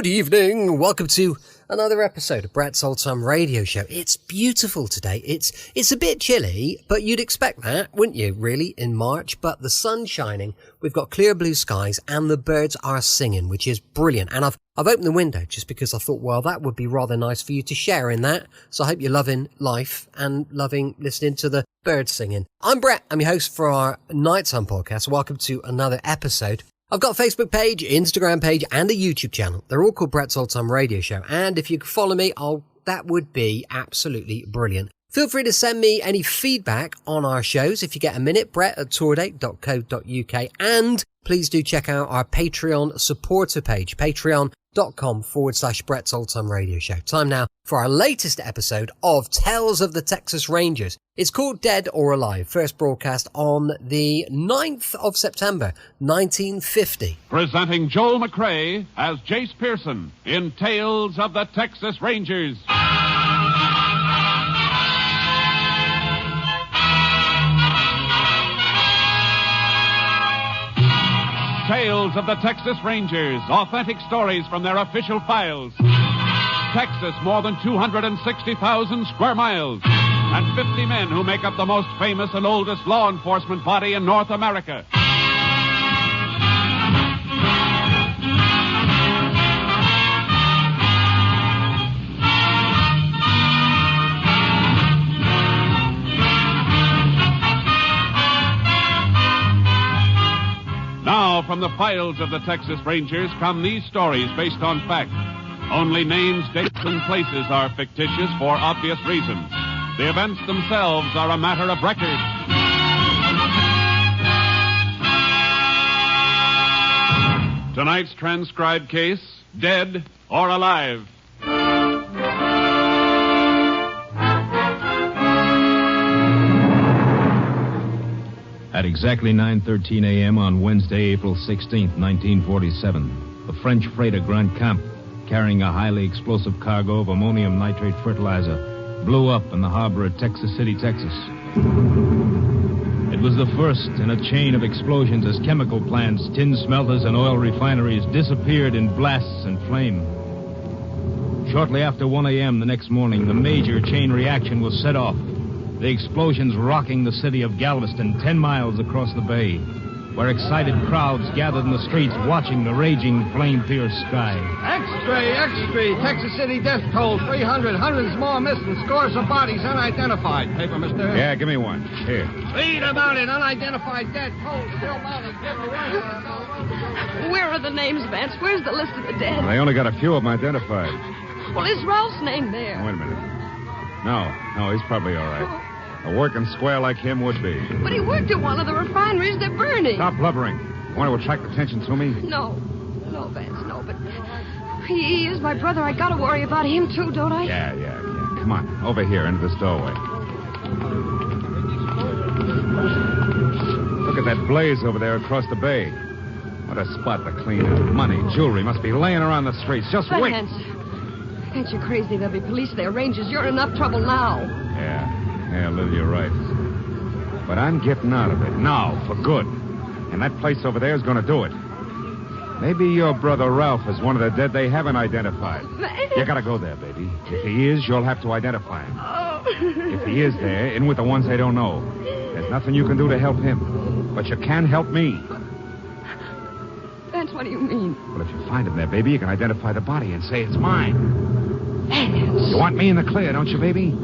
Good evening. Welcome to another episode of Brett's Old Time Radio Show. It's beautiful today. It's a bit chilly, but you'd expect that, wouldn't you, really, in March? But the sun's shining, we've got clear blue skies, and the birds are singing, which is brilliant. And I've opened the window just because I thought, well, that would be rather nice for you to share in that. So I hope you're loving life and loving listening to the birds singing. I'm Brett. I'm your host for our Nighttime podcast. Welcome to another episode. I've got a Facebook page, Instagram page, and a YouTube channel. They're all called Brett's Old Time Radio Show. And if you could follow me, that would be absolutely brilliant. Feel free to send me any feedback on our shows if you get a minute, brett@tourdate.co.uk. And please do check out our Patreon supporter page, patreon.com/Brett's Old Time Radio Show. Time now for our latest episode of Tales of the Texas Rangers. It's called Dead or Alive, first broadcast on the 9th of September, 1950. Presenting Joel McRae as Jace Pearson in Tales of the Texas Rangers. Tales of the Texas Rangers, authentic stories from their official files. Texas, more than 260,000 square miles, and 50 men who make up the most famous and oldest law enforcement body in North America. Now, from the files of the Texas Rangers come these stories based on fact. Only names, dates, and places are fictitious for obvious reasons. The events themselves are a matter of record. Tonight's transcribed case, Dead or Alive. At exactly 9:13 a.m. on Wednesday, April 16th, 1947, the French freighter Grand Camp, carrying a highly explosive cargo of ammonium nitrate fertilizer, blew up in the harbor at Texas City, Texas. It was the first in a chain of explosions as chemical plants, tin smelters, and oil refineries disappeared in blasts and flame. Shortly after 1 a.m. the next morning, the major chain reaction was set off. The explosions rocking the city of Galveston 10 miles across the bay, where excited crowds gathered in the streets watching the raging, flame-pierced sky. Extra! Texas City death toll 300, hundreds more missing, scores of bodies unidentified. Paper, mister? Yeah, give me one. Here. Read about it. Unidentified dead toll still mounting. Where are the names, Vance? Where's the list of the dead? They only got a few of them identified. Well, is Ralph's name there? Wait a minute. No, he's probably all right. A working square like him would be. But he worked at one of the refineries they're burning. Stop blubbering. You want to attract attention to me? No, Vance, no, but he is my brother. I gotta worry about him, too, don't I? Yeah. Come on, over here, into this doorway. Look at that blaze over there across the bay. What a spot to clean up. Money, jewelry must be laying around the streets. Just wait. Vance, ain't you crazy? There'll be police there, Rangers. You're in enough trouble now. Yeah, Liv, you're right. But I'm getting out of it now, for good. And that place over there is going to do it. Maybe your brother Ralph is one of the dead they haven't identified. You got to go there, baby. If he is, you'll have to identify him. Oh. If he is there, in with the ones they don't know. There's nothing you can do to help him. But you can help me. Vance, what do you mean? Well, if you find him there, baby, you can identify the body and say it's mine. Vance. You want me in the clear, don't you, baby?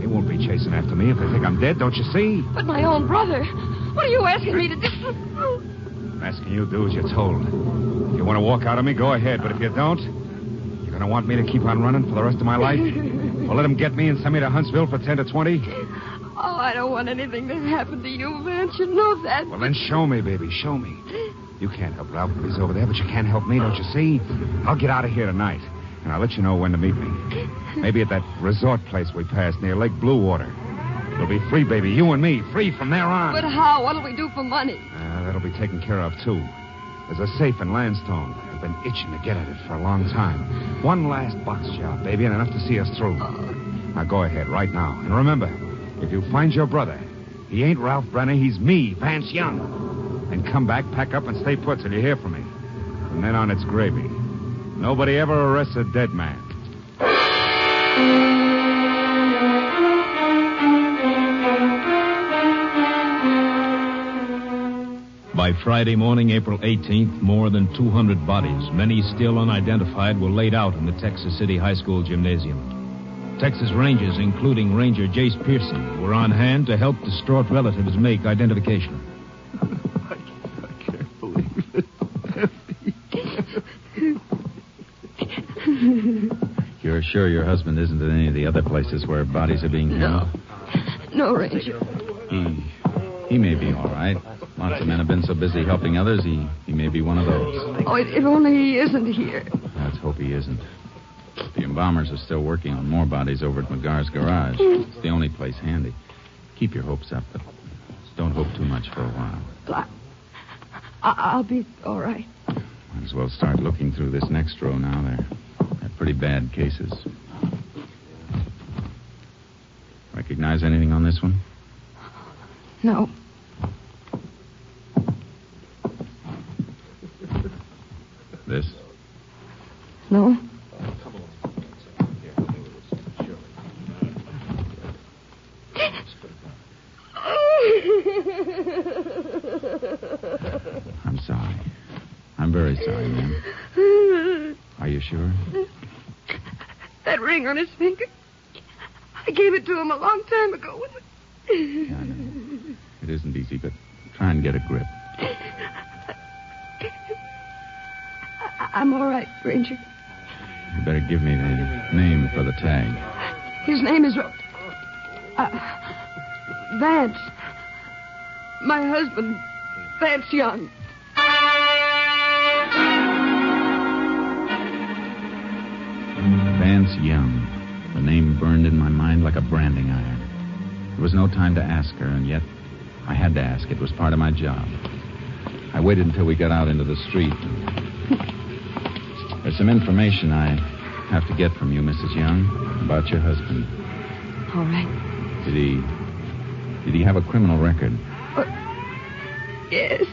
They won't be chasing after me if they think I'm dead, don't you see? But my own brother. What are you asking me to do? I'm asking you to do as you're told. If you want to walk out on me, go ahead. But if you don't, you're going to want me to keep on running for the rest of my life? Or let them get me and send me to Huntsville for 10 to 20? Oh, I don't want anything to happen to you, Vance. You know that. Well, then show me, baby. Show me. You can't help Ralph if he's over there, but you can help me, don't you see? I'll get out of here tonight. And I'll let you know when to meet me. Maybe at that resort place we passed near Lake Bluewater. We'll be free, baby. You and me. Free from there on. But how? What'll we do for money? That'll be taken care of, too. There's a safe in Landstone. I've been itching to get at it for a long time. One last box job, baby, and enough to see us through. Now, go ahead right now. And remember, if you find your brother, he ain't Ralph Brenner. He's me, Vance Young. And come back, pack up, and stay put till you hear from me. From then on, it's gravy. Nobody ever arrests a dead man. By Friday morning, April 18th, more than 200 bodies, many still unidentified, were laid out in the Texas City High School gymnasium. Texas Rangers, including Ranger Jace Pearson, were on hand to help distraught relatives make identification. I can't believe it. You're sure your husband isn't at any of the other places where bodies are being held? No, Ranger. He may be all right. Lots of men have been so busy helping others, he may be one of those. Oh, if only he isn't here. Let's hope he isn't. The embalmers are still working on more bodies over at McGar's garage. It's the only place handy. Keep your hopes up, but don't hope too much for a while. Well, I'll be all right. Might as well start looking through this next row now. They're pretty bad cases. Recognize anything on this one? No. This? No. I'm sorry. I'm very sorry, ma'am. Are you sure? That ring on his finger. I gave it to him a long time ago. Yeah, I know. It isn't easy, but try and get a grip. I'm all right, Ranger. You better give me the name for the tag. His name is... Vance. My husband, Vance Young. Vance Young. The name burned in my mind like a branding iron. There was no time to ask her, and yet I had to ask. It was part of my job. I waited until we got out into the street. There's some information I have to get from you, Mrs. Young, about your husband. All right. Did he have a criminal record? Yes.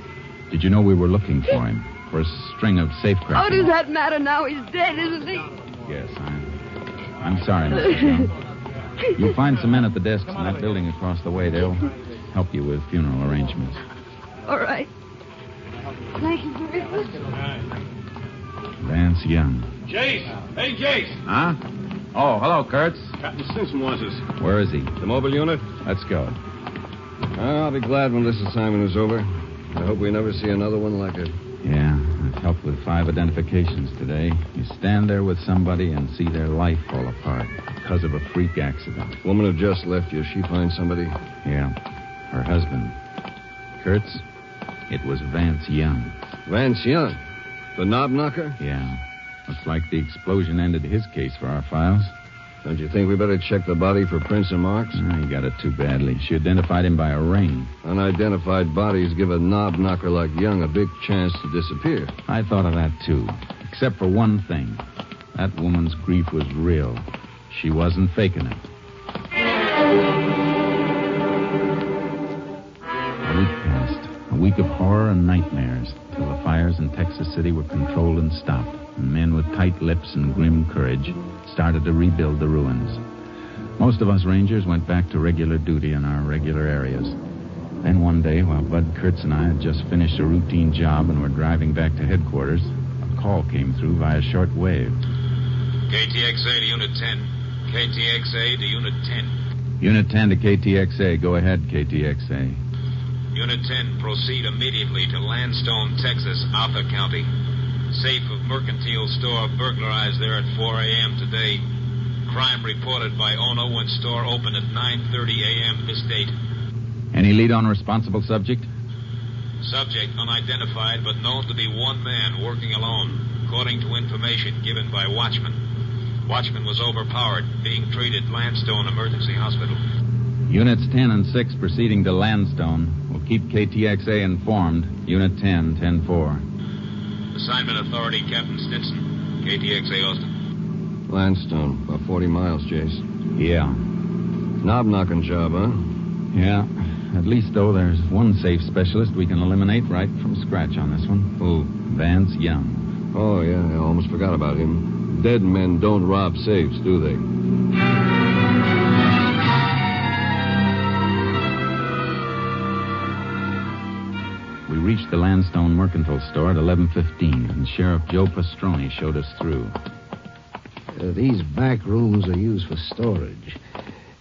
Did you know we were looking for him? For a string of safecraft? How does that matter now? He's dead, isn't he? Yes, I'm sorry, Mrs. Young. You'll find some men at the desks in that building across the way. They'll help you with funeral arrangements. All right. Thank you very much. Vance Young. Jace! Hey, Jace! Huh? Oh, hello, Kurtz. Captain Simpson wants us. Where is he? The mobile unit? Let's go. I'll be glad when this assignment is over. I hope we never see another one like it. Yeah, I've helped with 5 identifications today. You stand there with somebody and see their life fall apart because of a freak accident. Woman who just left you, she find somebody? Yeah, her husband. Kurtz, it was Vance Young. Vance Young? The knob knocker? Yeah. Looks like the explosion ended his case for our files. Don't you think we better check the body for prints and marks? No, he got it too badly. She identified him by a ring. Unidentified bodies give a knob knocker like Young a big chance to disappear. I thought of that, too. Except for one thing. That woman's grief was real. She wasn't faking it. A week passed. A week of horror and nightmares till the fires in Texas City were controlled and stopped. And men with tight lips and grim courage started to rebuild the ruins. Most of us Rangers went back to regular duty in our regular areas. Then one day, while Bud Kurtz and I had just finished a routine job and were driving back to headquarters, a call came through via short wave. KTXA to Unit 10. KTXA to Unit 10. Unit 10 to KTXA. Go ahead, KTXA. Unit 10, proceed immediately to Landstone, Texas, Arthur County. Safe of mercantile store burglarized there at 4 a.m. today. Crime reported by owner when store opened at 9:30 a.m. this date. Any lead on responsible subject? Subject unidentified, but known to be one man working alone, according to information given by watchman. Watchman was overpowered, being treated at Landstone Emergency Hospital. Units 10 and 6 proceeding to Landstone. We'll keep KTXA informed. Unit 10, 10-4. Assignment authority, Captain Stinson. KTXA Austin. Landstone, about 40 miles, Jace. Yeah. Knob-knocking job, huh? Yeah. At least, though, there's one safe specialist we can eliminate right from scratch on this one. Who? Vance Young. Oh, yeah, I almost forgot about him. Dead men don't rob safes, do they? We reached the Landstone Mercantile Store at 11:15, and Sheriff Joe Pastroni showed us through. These back rooms are used for storage.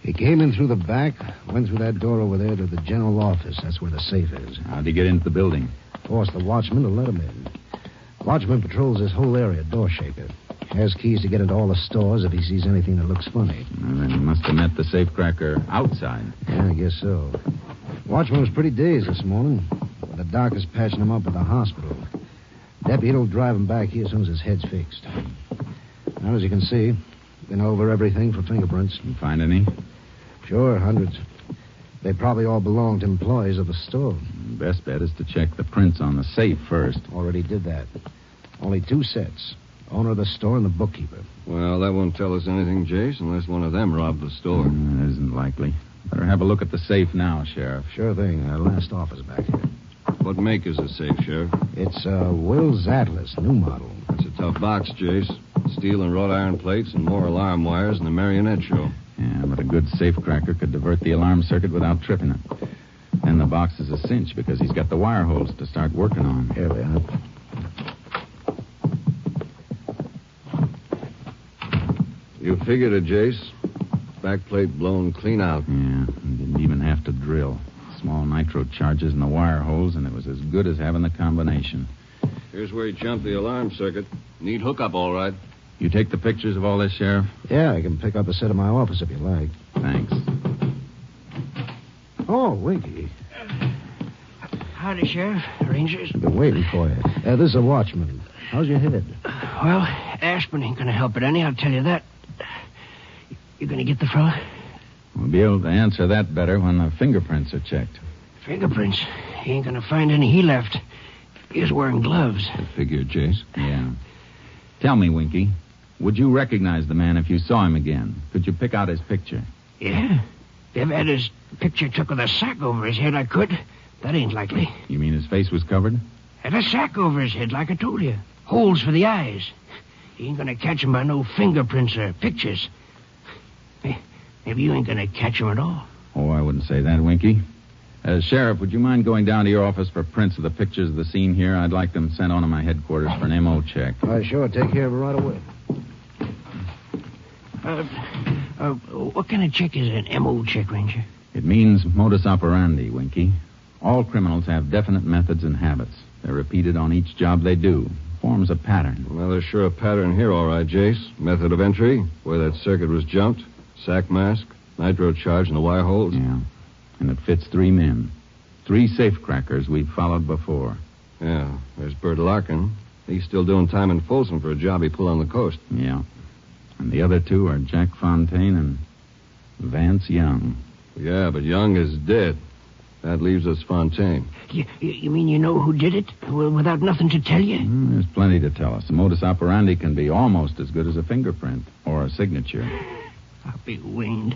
He came in through the back, went through that door over there to the general office. That's where the safe is. How'd he get into the building? Forced the watchman to let him in. Watchman patrols this whole area, door shaker. Has keys to get into all the stores if he sees anything that looks funny. Well, then he must have met the safecracker outside. Yeah, I guess so. Watchman was pretty dazed this morning. The doc is patching him up at the hospital. Deputy will drive him back here as soon as his head's fixed. Now, as you can see, been over everything for fingerprints. You find any? Sure, hundreds. They probably all belong to employees of the store. Best bet is to check the prints on the safe first. Already did that. Only 2 sets. Owner of the store and the bookkeeper. Well, that won't tell us anything, Jace, unless one of them robbed the store. That isn't likely. Better have a look at the safe now, Sheriff. Sure thing. Last office back here. What make is the safe, Sheriff? It's Will's Atlas, new model. It's a tough box, Jace. Steel and wrought iron plates and more alarm wires than a marionette show. Yeah, but a good safecracker could divert the alarm circuit without tripping it. Then the box is a cinch because he's got the wire holes to start working on. Here we are. You figured it, Jace. Backplate blown clean out. Yeah, and didn't even have to drill. Small nitro charges in the wire holes, and it was as good as having the combination. Here's where he jumped the alarm circuit. Neat hookup, all right. You take the pictures of all this, Sheriff? Yeah, I can pick up a set in my office if you like. Thanks. Oh, Winky. Howdy, Sheriff. Rangers. I've been waiting for you. This is a watchman. How's your head? Well, aspirin ain't gonna help it any, I'll tell you that. You gonna get the fella? We'll be able to answer that better when the fingerprints are checked. Fingerprints? He ain't gonna find any he left. He was wearing gloves. I figured, Jace. Yeah. Tell me, Winky, would you recognize the man if you saw him again? Could you pick out his picture? Yeah. If I had his picture took with a sack over his head, I could. That ain't likely. You mean his face was covered? Had a sack over his head, like I told you. Holes for the eyes. He ain't gonna catch him by no fingerprints or pictures. Maybe you ain't gonna catch him at all. Oh, I wouldn't say that, Winky. Sheriff, would you mind going down to your office for prints of the pictures of the scene here? I'd like them sent on to my headquarters for an MO check. Sure. Take care of it right away. What kind of check is an MO check, Ranger? It means modus operandi, Winky. All criminals have definite methods and habits. They're repeated on each job they do. Forms a pattern. Well, there's sure a pattern here, all right, Jace. Method of entry, where that circuit was jumped, sack mask, nitro charge in the wire holes. Yeah, and it fits 3 men. 3 safecrackers we've followed before. Yeah, there's Bert Larkin. He's still doing time in Folsom for a job he pulled on the coast. Yeah, and the other 2 are Jack Fontaine and Vance Young. Yeah, but Young is dead. That leaves us Fontaine. You mean you know who did it without nothing to tell you? There's plenty to tell us. The modus operandi can be almost as good as a fingerprint or a signature. I'll be winged.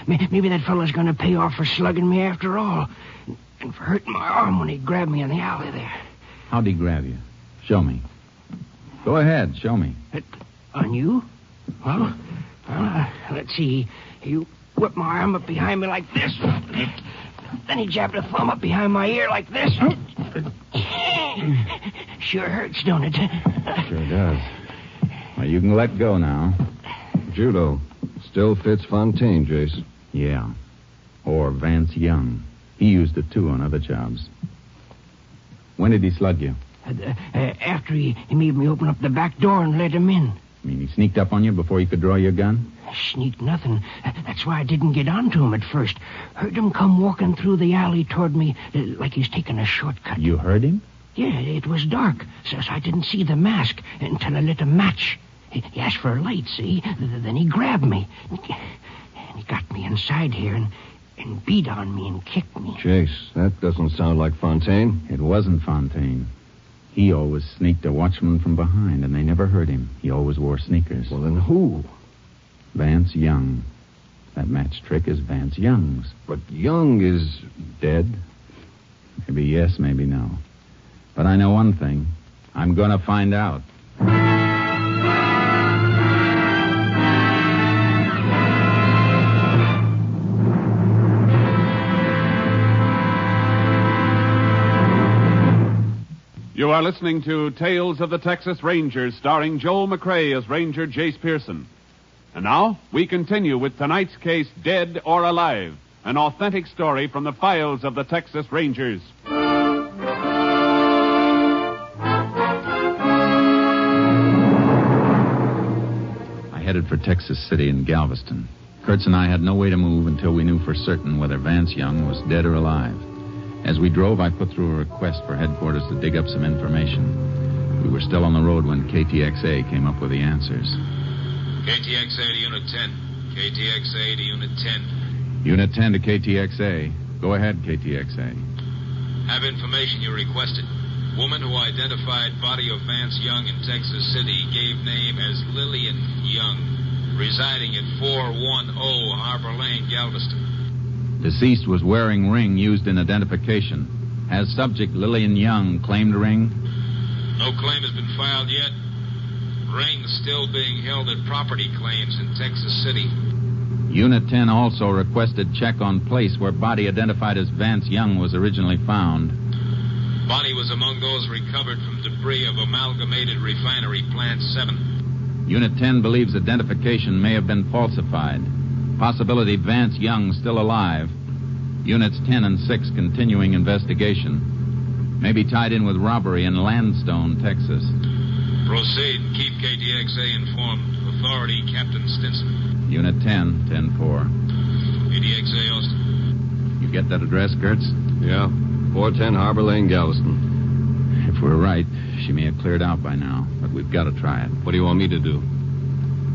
Maybe that fella's going to pay off for slugging me after all. And for hurting my arm when he grabbed me in the alley there. How'd he grab you? Show me. Go ahead, show me. On you? Well, let's see. He whipped my arm up behind me like this. Then he jabbed a thumb up behind my ear like this. Sure hurts, don't it? Sure does. Well, you can let go now. Judo. Still fits Fontaine, Jace. Yeah. Or Vance Young. He used it, too, on other jobs. When did he slug you? After he made me open up the back door and let him in. You mean he sneaked up on you before you could draw your gun? Sneaked nothing. That's why I didn't get onto him at first. Heard him come walking through the alley toward me like he's taking a shortcut. You heard him? Yeah, it was dark, so I didn't see the mask until I lit a match. He asked for a light, see? Then he grabbed me. And he got me inside here and beat on me and kicked me. Jace, that doesn't sound like Fontaine. It wasn't Fontaine. He always sneaked a watchman from behind, and they never heard him. He always wore sneakers. Well, then who? Vance Young. That match trick is Vance Young's. But Young is dead. Maybe yes, maybe no. But I know one thing. I'm going to find out. You are listening to Tales of the Texas Rangers, starring Joel McRae as Ranger Jace Pearson. And now, we continue with tonight's case, Dead or Alive, an authentic story from the files of the Texas Rangers. I headed for Texas City and Galveston. Kurtz and I had no way to move until we knew for certain whether Vance Young was dead or alive. As we drove, I put through a request for headquarters to dig up some information. We were still on the road when KTXA came up with the answers. KTXA to Unit 10. KTXA to Unit 10. Unit 10 to KTXA. Go ahead, KTXA. Have information you requested. Woman who identified body of Vance Young in Texas City gave name as Lillian Young, residing at 410 Harbor Lane, Galveston. Deceased was wearing ring used in identification. Has subject Lillian Young claimed ring? No claim has been filed yet. Ring still being held at property claims in Texas City. Unit 10 also requested check on place where body identified as Vance Young was originally found. Body was among those recovered from debris of Amalgamated Refinery Plant 7. Unit 10 believes identification may have been falsified. Possibility Vance Young still alive. Units 10 and 6 continuing investigation. May be tied in with robbery in Landstone, Texas. Proceed. Keep KTXA informed. Authority, Captain Stinson. Unit 10, 10-4. KTXA, Austin. You get that address, Kurtz? Yeah. 410 Harbor Lane, Galveston. If we're right, she may have cleared out by now, but we've got to try it. What do you want me to do?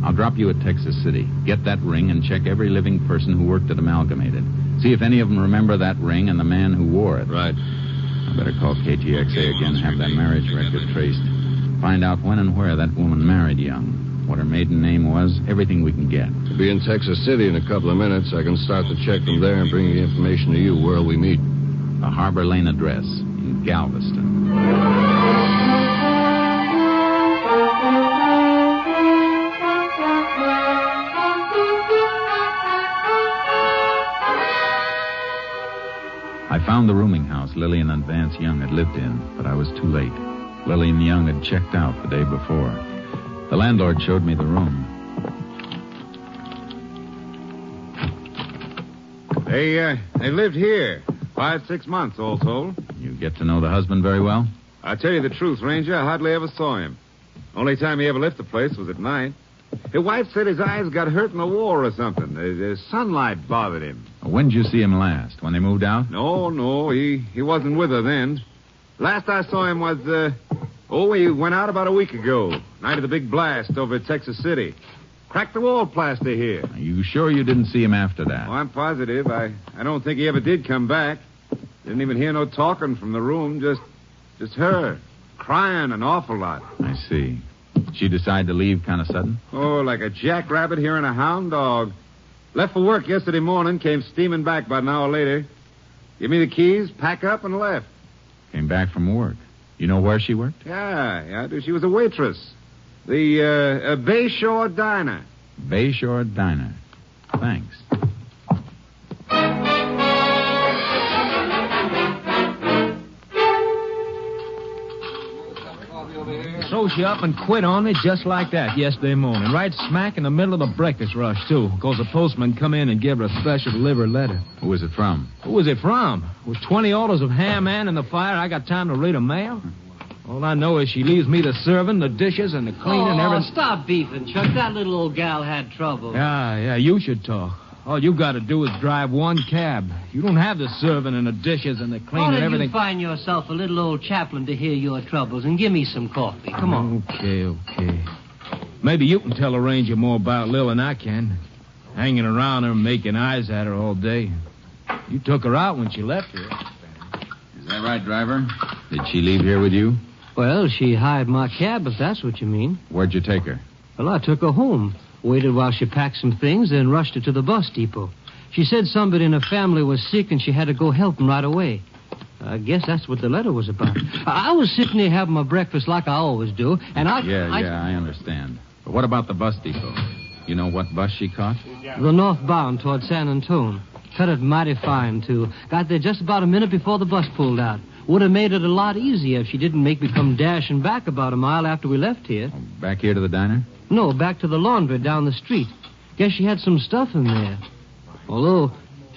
I'll drop you at Texas City. Get that ring and check every living person who worked at Amalgamated. See if any of them remember that ring and the man who wore it. Right. I better call KTXA again and have that marriage record traced. Find out when and where that woman married Young. What her maiden name was, everything we can get. We'll be in Texas City in a couple of minutes. I can start the check from there and bring the information to you where we meet. The Harbor Lane address in Galveston. I found the rooming house Lillian and Vance Young had lived in, but I was too late. Lillian Young had checked out the day before. The landlord showed me the room. They lived here 5-6 months, all told. You get to know the husband very well? I'll tell you the truth, Ranger. I hardly ever saw him. Only time he ever left the place was at night. His wife said his eyes got hurt in the war or something. The sunlight bothered him. When did you see him last? When they moved out? No, he wasn't with her then. Last I saw him was, he went out about a week ago. Night of the big blast over at Texas City. Cracked the wall plaster here. Are you sure you didn't see him after that? Oh, I'm positive. I don't think he ever did come back. Didn't even hear no talking from the room. Just her. Crying an awful lot. I see. She decided to leave kind of sudden? Oh, like a jackrabbit hearing a hound dog. Left for work yesterday morning, came steaming back about an hour later. Give me the keys, pack up, and left. Came back from work. You know where she worked? Yeah, I do. She was a waitress. The Bayshore Diner. Bayshore Diner. Thanks. So she up and quit on me just like that yesterday morning. Right smack in the middle of the breakfast rush, too. Because the postman come in and give her a special delivered letter. Who was it from? Who was it from? With 20 orders of ham and in the fire, I got time to read a mail? All I know is she leaves me the serving, the dishes, and the cleaning and everything. Stop beefing, Chuck. That little old gal had trouble. Yeah, you should talk. All you got to do is drive one cab. You don't have the serving and the dishes and the cleaning and everything. You find yourself a little old chaplain to hear your troubles and give me some coffee. Come on. Okay. Maybe you can tell a ranger more about Lil than I can. Hanging around her, making eyes at her all day. You took her out when she left here. Is that right, driver? Did she leave here with you? Well, she hired my cab, if that's what you mean. Where'd you take her? Well, I took her home. Waited while she packed some things, then rushed her to the bus depot. She said somebody in her family was sick and she had to go help him right away. I guess that's what the letter was about. I was sitting there having my breakfast like I always do, and I understand. But what about the bus depot? You know what bus she caught? The northbound toward San Antone. Cut it mighty fine, too. Got there just about a minute before the bus pulled out. Would have made it a lot easier if she didn't make me come dashing back about a mile after we left here. Back here to the diner? No, back to the laundry down the street. Guess she had some stuff in there. Although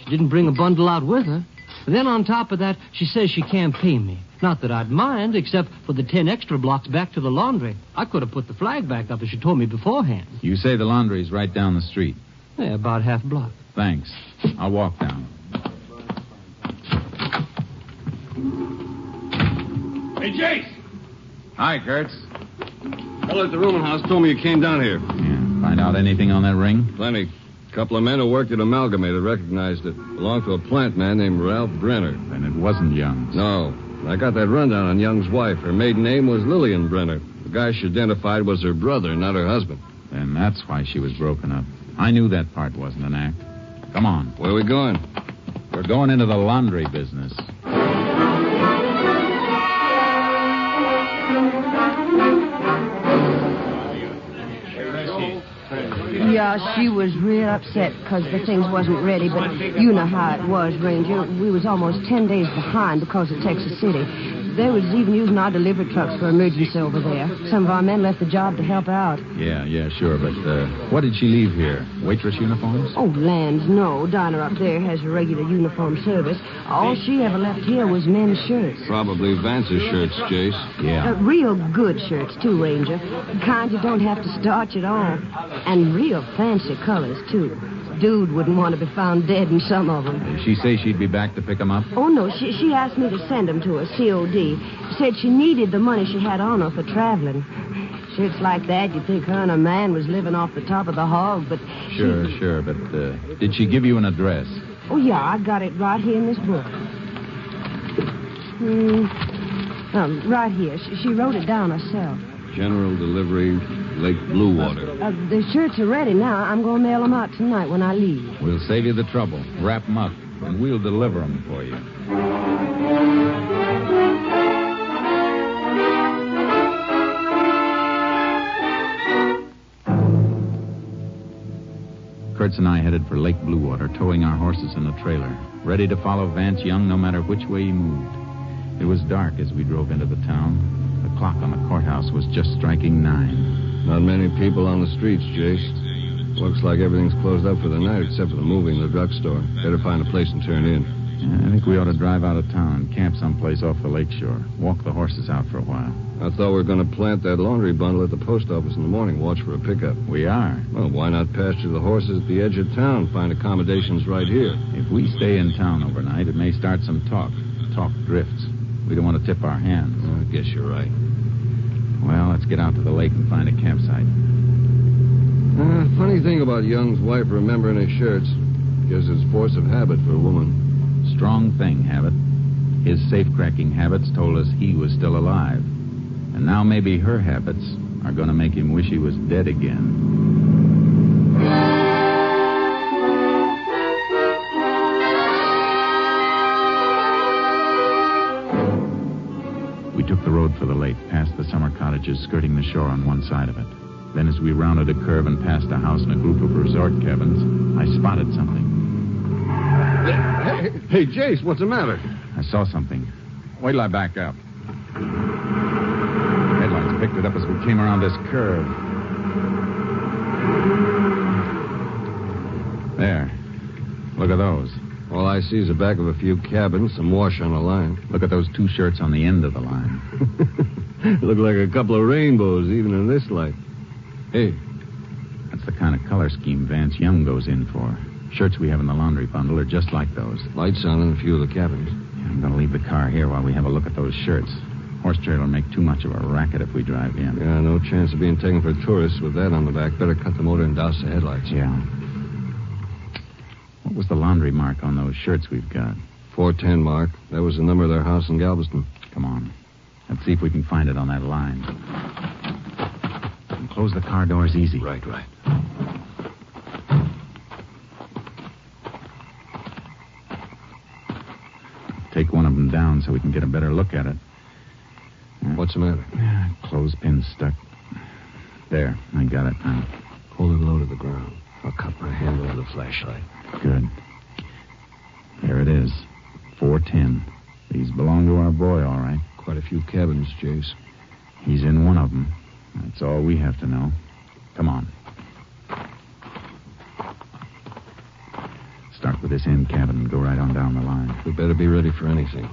she didn't bring a bundle out with her. Then on top of that, she says she can't pay me. Not that I'd mind, except for the 10 extra blocks back to the laundry. I could have put the flag back up if she told me beforehand. You say the laundry's right down the street? Yeah, about half a block. Thanks. I'll walk down. Hey, Jace! Hi, Kurtz. Fellow at the rooming house told me you came down here. Yeah. Find out anything on that ring? Plenty. A couple of men who worked at Amalgamated recognized it. Belonged to a plant man named Ralph Brenner. Then it wasn't Young's. No. I got that rundown on Young's wife. Her maiden name was Lillian Brenner. The guy she identified was her brother, not her husband. Then that's why she was broken up. I knew that part wasn't an act. Come on. Where are we going? We're going into the laundry business. Yeah, she was real upset because the things wasn't ready, but you know how it was, Ranger. We was almost 10 days behind because of Texas City. They was even using our delivery trucks for emergency over there. Some of our men left the job to help out. Yeah, sure, but what did she leave here? Waitress uniforms? Oh, lands, no. Diner up there has a regular uniform service. All she ever left here was men's shirts. Probably Vance's shirts, Jace. Yeah. Real good shirts, too, Ranger. Kind you don't have to starch at all. And real fancy colors, too. Dude wouldn't want to be found dead in some of them. Did she say she'd be back to pick them up? Oh, no. She asked me to send them to her, COD. Said she needed the money she had on her for traveling. Shirts like that, you'd think her and her man was living off the top of the hog, but... Sure, but did she give you an address? Oh, yeah, I got it right here in this book. Right here. She wrote it down herself. General Delivery, Lake Bluewater. The shirts are ready now. I'm going to mail them out tonight when I leave. We'll save you the trouble. Wrap them up, and we'll deliver them for you. Kurtz and I headed for Lake Bluewater, towing our horses in a trailer, ready to follow Vance Young no matter which way he moved. It was dark as we drove into the town. The clock on the courthouse was just striking 9. Not many people on the streets, Jace. Looks like everything's closed up for the night except for the movie and the drugstore. Better find a place and turn in. I think we ought to drive out of town and camp someplace off the lakeshore. Walk the horses out for a while. I thought we were going to plant that laundry bundle at the post office in the morning. Watch for a pickup. We are. Well, why not pasture the horses at the edge of town? Find accommodations right here. If we stay in town overnight, it may start some talk. Talk drifts. We don't want to tip our hands. I guess you're right. Well, let's get out to the lake and find a campsite. Funny thing about Young's wife remembering his shirts. Guess it's force of habit for a woman. Strong thing, Habit. His safe-cracking habits told us he was still alive. And now maybe her habits are going to make him wish he was dead again. We took the road for the lake, past the summer cottages skirting the shore on one side of it. Then as we rounded a curve and passed a house and a group of resort cabins, I spotted something. Hey, Jace, what's the matter? I saw something. Wait till I back up. Headlights picked it up as we came around this curve. There. Look at those. All I see is the back of a few cabins, some wash on the line. Look at those 2 shirts on the end of the line. Look like a couple of rainbows, even in this light. Hey. That's the kind of color scheme Vance Young goes in for. Shirts we have in the laundry bundle are just like those. Lights on in a few of the cabins. Yeah, I'm going to leave the car here while we have a look at those shirts. Horse trailer will make too much of a racket if we drive in. Yeah, no chance of being taken for tourists with that on the back. Better cut the motor and douse the headlights. Yeah. What was the laundry mark on those shirts we've got? 410 mark. That was the number of their house in Galveston. Come on. Let's see if we can find it on that line. And close the car doors easy. Right. Take one of them down so we can get a better look at it. What's the matter? Clothespin stuck. There, I got it now. Hold it low to the ground. I'll cut my hand over the flashlight. Good. There it is. 410. These belong to our boy, all right. Quite a few cabins, Jace. He's in one of them. That's all we have to know. Come on. Start with this end cabin and go right on down the line. We better be ready for anything.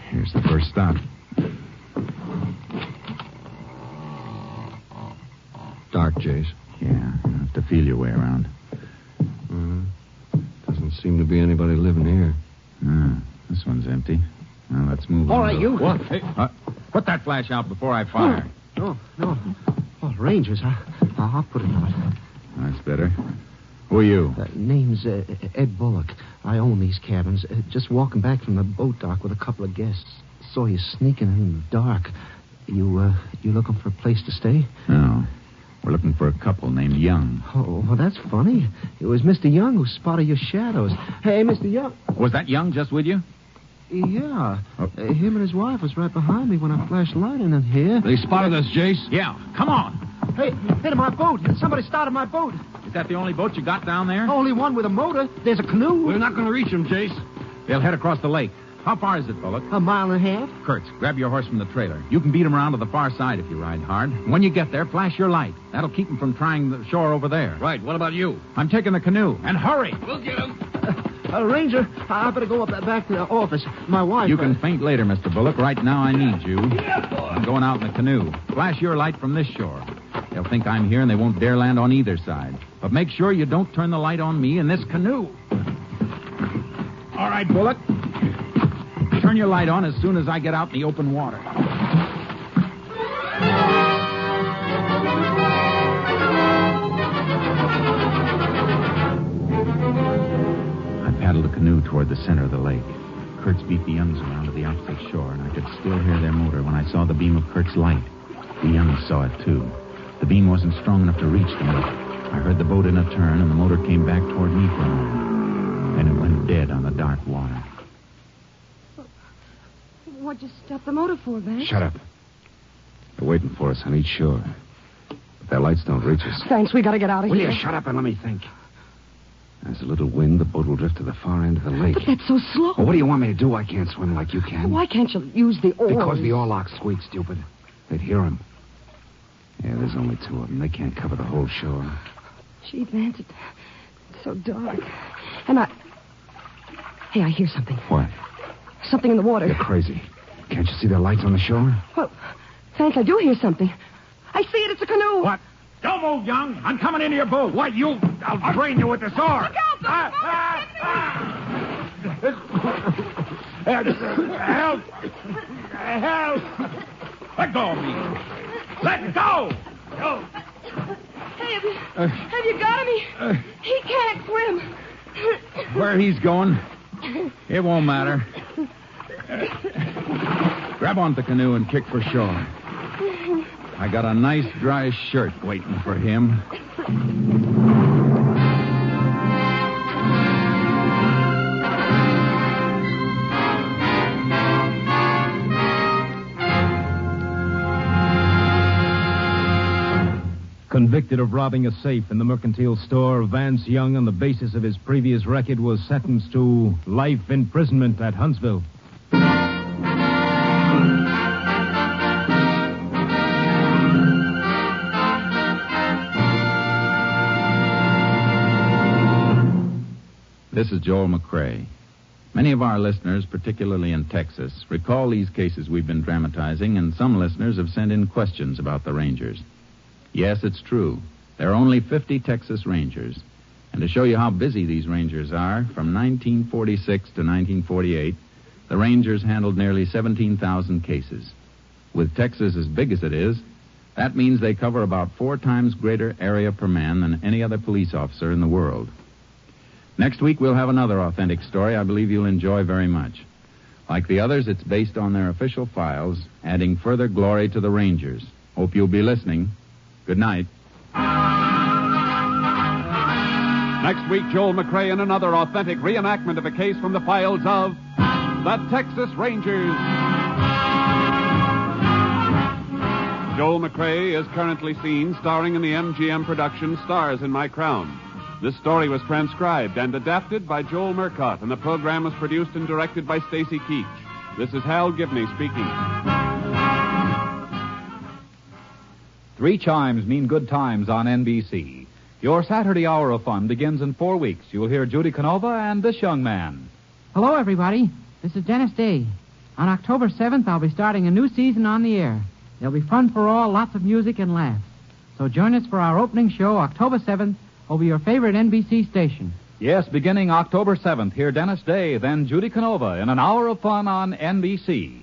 Here's the first stop. Dark, Jace. Yeah, you have to feel your way around. Doesn't seem to be anybody living here. This one's empty. Now, let's move All on. right, you. What? Hey, put that flash out before I fire. No. Oh, Rangers. I'll put it out. That's better. Who are you? Name's Ed Bullock. I own these cabins. Just walking back from the boat dock with a couple of guests. Saw you sneaking in the dark. You looking for a place to stay? No. We're looking for a couple named Young. Oh, well, that's funny. It was Mr. Young who spotted your shadows. Hey, Mr. Young. Was that Young just with you? Yeah. Him and his wife was right behind me when I flashed light in here. They spotted us, Jace? Yeah. Come on. Hey, hit my boat. Somebody started my boat. Is that the only boat you got down there? Only one with a motor. There's a canoe. We're not going to reach them, Jace. They'll head across the lake. How far is it, Bullock? A mile and a half. Kurtz, grab your horse from the trailer. You can beat them around to the far side if you ride hard. When you get there, flash your light. That'll keep them from trying the shore over there. Right. What about you? I'm taking the canoe. And hurry. We'll get him. Ranger, I better go back to the office. My wife... You can faint later, Mr. Bullock. Right now, I need you. I'm going out in the canoe. Flash your light from this shore. They'll think I'm here and they won't dare land on either side. But make sure you don't turn the light on me in this canoe. All right, Bullock. Turn your light on as soon as I get out in the open water. I paddled the canoe toward the center of the lake. Kurtz beat the Youngs around to the opposite shore, and I could still hear their motor when I saw the beam of Kurt's light. The Youngs saw it, too. The beam wasn't strong enough to reach them, but I heard the boat in a turn, and the motor came back toward me for a moment. Then it went dead on the dark water. What'd you stop the motor for, Vance? Shut up. They're waiting for us on each shore. But their lights don't reach us. Thanks, we gotta get out of Will here. you shut up and let me think? There's a little wind. The boat will drift to the far end of the lake. But that's so slow. Well, what do you want me to do? I can't swim like you can. Why can't you use the oars? Because the oar lock squeaks, stupid. They'd hear him. Yeah, there's only two of them. They can't cover the whole shore. Gee, Vance, it's so dark. And Hey, I hear something. What? Something in the water. You're crazy. Can't you see their lights on the shore? Well, Vance, I do hear something. I see it. It's a canoe. What? Don't move, Young. I'm coming into your boat. What, you? I'll drain you with this oar. Look out! Help! Help! Let go of me. Let go! Hey, have you got him? He can't swim. Where he's going, it won't matter. Grab onto the canoe and kick for shore. I got a nice dry shirt waiting for him. Convicted of robbing a safe in the mercantile store, Vance Young, on the basis of his previous record, was sentenced to life imprisonment at Huntsville. This is Joel McCrae. Many of our listeners, particularly in Texas, recall these cases we've been dramatizing, and some listeners have sent in questions about the Rangers. Yes, it's true. There are only 50 Texas Rangers. And to show you how busy these Rangers are, from 1946 to 1948, the Rangers handled nearly 17,000 cases. With Texas as big as it is, that means they cover about 4 times greater area per man than any other police officer in the world. Next week, we'll have another authentic story I believe you'll enjoy very much. Like the others, it's based on their official files, adding further glory to the Rangers. Hope you'll be listening. Good night. Next week, Joel McCrae in another authentic reenactment of a case from the files of the Texas Rangers. Joel McRae is currently seen starring in the MGM production Stars in My Crown. This story was transcribed and adapted by Joel Murcott, and the program was produced and directed by Stacy Keach. This is Hal Gibney speaking. 3 chimes mean good times on NBC. Your Saturday hour of fun begins in 4 weeks. You'll hear Judy Canova and this young man. Hello, everybody. This is Dennis Day. On October 7th, I'll be starting a new season on the air. There'll be fun for all, lots of music and laughs. So join us for our opening show, October 7th, over your favorite NBC station. Yes, beginning October 7th, hear Dennis Day, then Judy Canova in an hour of fun on NBC.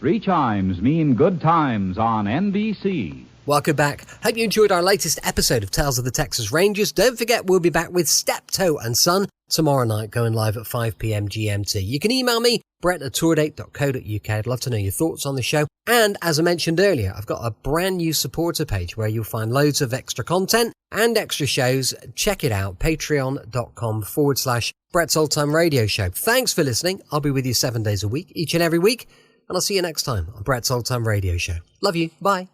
3 chimes mean good times on NBC. Welcome back. Hope you enjoyed our latest episode of Tales of the Texas Rangers. Don't forget, we'll be back with Steptoe and Son tomorrow night, going live at 5 p.m. GMT. You can email me, brett@tourdate.co.uk. I'd love to know your thoughts on the show. And as I mentioned earlier, I've got a brand new supporter page where you'll find loads of extra content and extra shows. Check it out, patreon.com/Brett's Old Time Radio Show. Thanks for listening. I'll be with you 7 days a week, each and every week. And I'll see you next time on Brett's Old Time Radio Show. Love you. Bye.